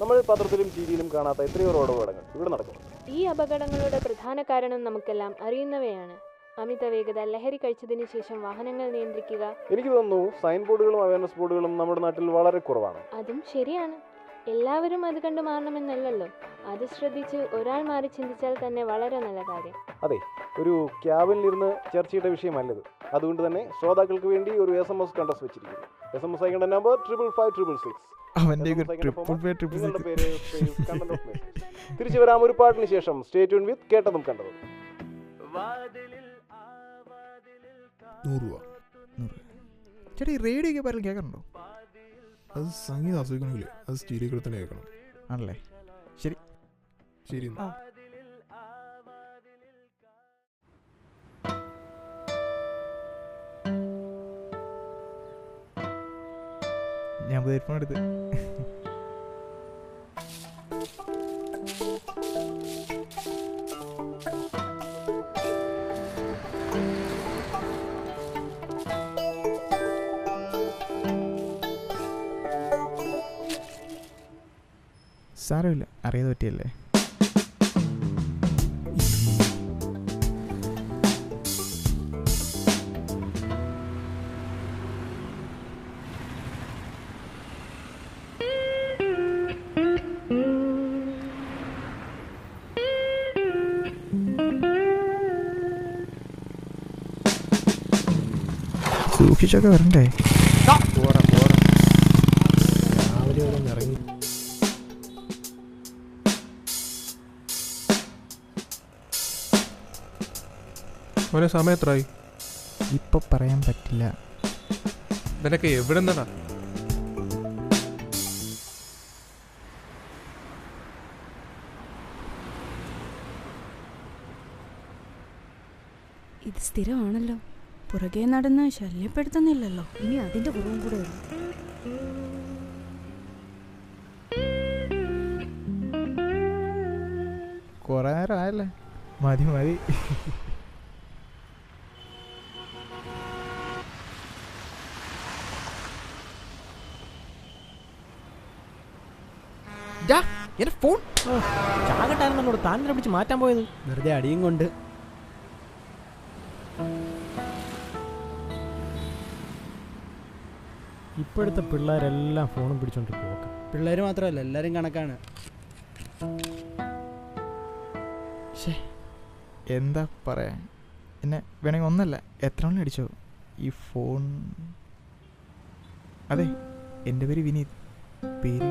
നമ്മൾ പത്രത്തിലും ടിവിയിലും കാണാത്ത എത്രയോ റോഡ് അപകടങ്ങൾ ഇവിടെ നടക്കുന്നു. ഈ അപകടങ്ങളുടെ പ്രധാന കാരണം നമുക്കെല്ലാം അറിയുന്നവയാണ്. അമിത വേഗത, ലഹരി കഴിച്ചതിന് ശേഷം വാഹനങ്ങൾ നിയന്ത്രിക്കുക. എനിക്ക് തോന്നുന്നു സൈൻ ബോർഡുകളും അവയർനെസ് ബോർഡുകളും നമ്മുടെ നാട്ടിൽ വളരെ കുറവാണ്. അതും ശരിയാണ്. എല്ലാവരും അത് കണ്ടു മാറണമെന്നല്ലല്ലോ. അത് ശ്രദ്ധിച്ച് ഒരാൾ മാറി ചിന്തിച്ചാൽ തന്നെ വളരെ നല്ല കാര്യം. അതെ, ഒരു ക്യാബിനിലിരുന്ന് ചർച്ചയുടെ വിഷയമല്ലത്. അതുകൊണ്ട് തന്നെ ശ്രോതാക്കൾക്ക് വേണ്ടി ഒരു SMS കണ്ടസ് വെച്ചിരിക്കുന്നു. SMS അയക്കേണ്ട നമ്പർ 55566. തിരിച്ചു വരാം ഒരു പാട്ടിന് ശേഷം. സ്റ്റേ ട്യൂൺ വിത്ത് കേട്ടതും കണ്ടതും. 100 രൂപ. ചേട്ടാ, ഈ റേഡിയോ ഒക്കെ പറയാൻ കേൾക്കാറുണ്ടോ? അത് സംഗീതം ആസ്വദിക്കണമെങ്കിൽ അത് സ്റ്റീരിയോ തന്നെ കേൾക്കണം. ആണല്ലേ? ശരി ശരി. ഞാൻ ഹെഡ്ഫോൺ എടുത്ത് സാരമില്ല, അറിയാതെ പറ്റിയല്ലേ. സൂക്ഷിച്ചൊക്കെ വരണ്ടേ? രാവിലെ ഇറങ്ങി. മോനെ, സമയം എത്രയായി? ഇപ്പൊ പറയാൻ പറ്റില്ല. നിനക്ക് എവിടെ നിന്നാ? ഇത് സ്ഥിരമാണല്ലോ. പുറകെ നടന്ന് ശല്യപ്പെടുത്തുന്നില്ലല്ലോ. ഇനി അതിന്റെ കുറവും കൂടെ ഉള്ളു. കുറെ നേരം ആയല്ലേ? മതി മതി. എന്റെ ഫോൺ ചാകട്ടായിരുന്നോട് താൻ പിടിച്ച് മാറ്റാൻ പോയത്. വെറുതെ അടിയും കൊണ്ട്. ഇപ്പോഴത്തെ പിള്ളേരെല്ലാം ഫോണും പിടിച്ചോണ്ട് പോക്കാം. പിള്ളേർ മാത്രമല്ല, എല്ലാവരും കണക്കാണ്. എന്താ പറയാ, എന്നെ വേണമെങ്കിൽ ഒന്നല്ല എത്ര മണി അടിച്ചോ ഈ ഫോൺ. അതെ, എൻ്റെ പേര് വിനീത്. പേര്